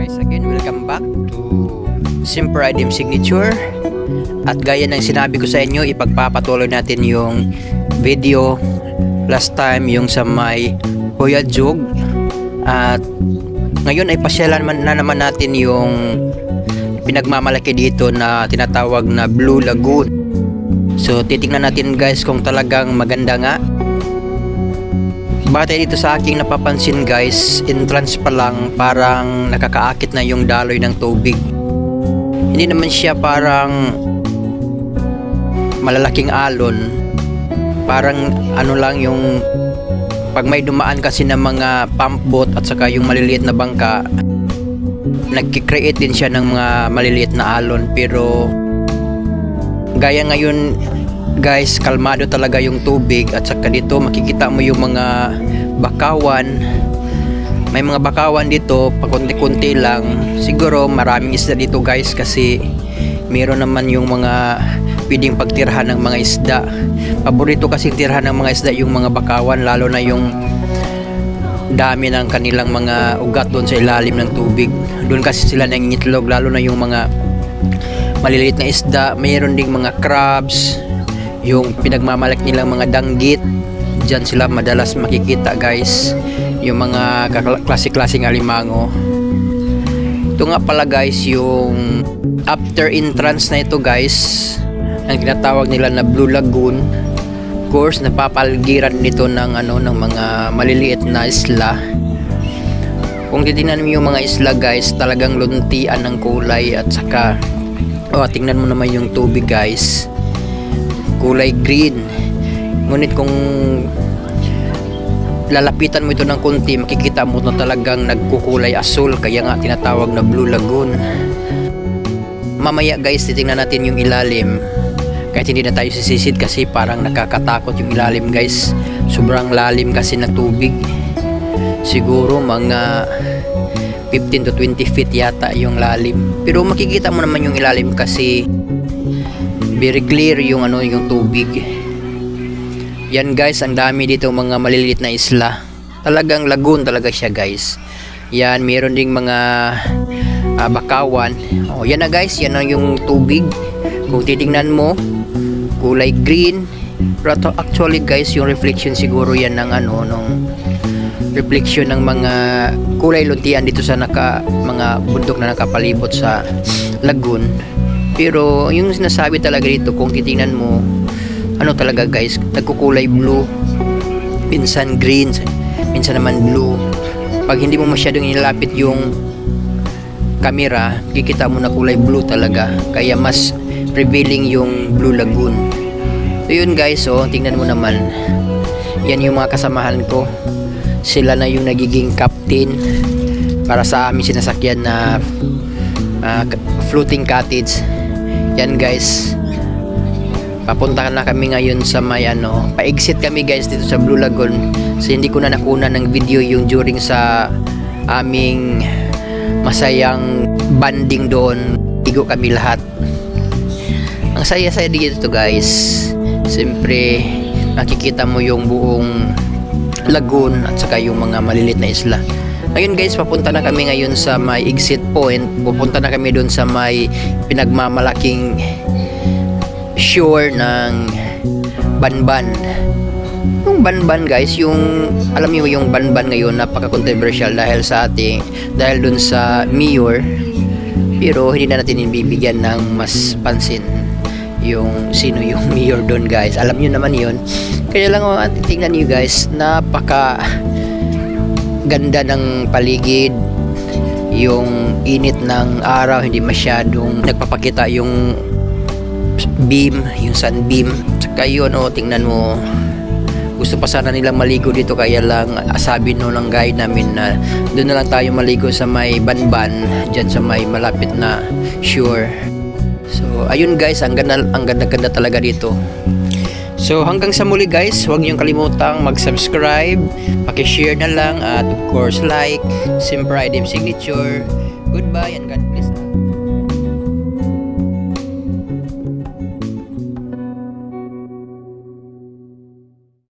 guys, again, welcome back to Simper Item Signature. At gaya ng sinabi ko sa inyo, ipagpapatuloy natin yung video last time, yung sa may Hoya Jug. At ngayon ay pasyalan na naman natin yung pinagmamalaki dito na tinatawag na Blue Lagoon. So titingnan natin guys kung talagang maganda nga. Batay dito sa aking napapansin guys, entrance pa lang parang nakakaakit na yung daloy ng tubig. Hindi naman siya parang malalaking alon. Parang ano lang yung pag may dumaan kasi ng mga pump boat at saka yung maliliit na bangka, nagki-create din siya ng mga maliliit na alon. Pero gaya ngayon guys, kalmado talaga yung tubig at saka dito makikita mo yung mga bakawan. May mga bakawan dito, pakunti-kunti lang. Siguro maraming isda dito guys kasi meron naman yung mga pwedeng pagtirhan ng mga isda. Paborito kasi tirhan ng mga isda yung mga bakawan, lalo na yung dami ng kanilang mga ugat doon sa ilalim ng tubig. Doon kasi sila nangingitlog, lalo na yung mga maliliit na isda. Mayroon ding mga crabs, yung pinagmamalak nilang mga danggit. Diyan sila madalas makikita guys, yung mga klase-klaseng alimango. Ito nga pala guys yung after entrance na ito guys, ang tinatawag nila na Blue Lagoon. Of course napapaligiran nito ng ng mga maliliit na isla. Kung titingnan mo yung mga isla guys, talagang luntian ng kulay. At saka tingnan mo naman yung tubig guys, kulay green. Ngunit kung lalapitan mo ito ng konti, makikita mo na talagang nagkukulay asul, kaya nga tinatawag na Blue Lagoon. Mamaya guys, titingnan natin yung ilalim. Kahit hindi na tayo sisisid kasi parang nakakatakot yung ilalim guys. Sobrang lalim kasi ng tubig. Siguro mga 15 to 20 feet yata yung lalim. Pero makikita mo naman yung ilalim kasi very clear yung yung tubig. Yan guys, ang dami dito mga maliliit na isla. Talagang lagoon talaga siya guys. Yan, meron ding mga bakawan. Yan na guys, yan na yung tubig. Kung titingnan mo, kulay green. Pero actually guys, yung reflection siguro yan ng nung reflection ng mga kulay luntian dito sa mga bundok na nakapalibot sa lagoon. Pero yung sinasabi talaga dito, kung titingnan mo, talaga guys, nagkukulay blue, minsan green, minsan naman blue. Pag hindi mo masyadong inilapit yung camera, kikita mo na kulay blue talaga, kaya mas prevailing yung Blue Lagoon. So yun guys, tingnan mo naman, yan yung mga kasamahan ko. Sila na yung nagiging captain para sa aming sinasakyan na floating cottage. Yan guys, papunta na kami ngayon sa may pa-exit kami guys dito sa Blue Lagoon. So hindi ko na nakuna ng video yung during sa aming masayang banding doon. Igo kami lahat. Ang saya-saya dito guys. Siyempre makikita mo yung buong lagoon at saka yung mga malilit na isla. Ngayon guys, papunta na kami ngayon sa may exit point. Pupunta na kami doon sa may pinagmamalaking shore ng Banban. Yung Banban guys, yung alam niyo yung Banban ngayon napaka-controversial dahil dun sa mayor. Pero hindi na natin ibibigyan ng mas pansin yung sino yung mayor doon guys. Alam niyo naman yun. Kaya lang tingnan niyo guys, napaka ganda ng paligid. Yung init ng araw, hindi masyadong nagpapakita yung beam, yung sunbeam. Saka yun, tingnan mo, gusto pa sana nilang maligo dito, kaya lang sabi ng guide namin na doon na lang tayo maligo sa may Banban, dyan sa may malapit na shore. So ayun guys, ang ganda talaga dito. So hanggang sa muli guys, huwag niyong kalimutang mag-subscribe, paki-share na lang, at of course like Simper Item Signature. Goodbye and God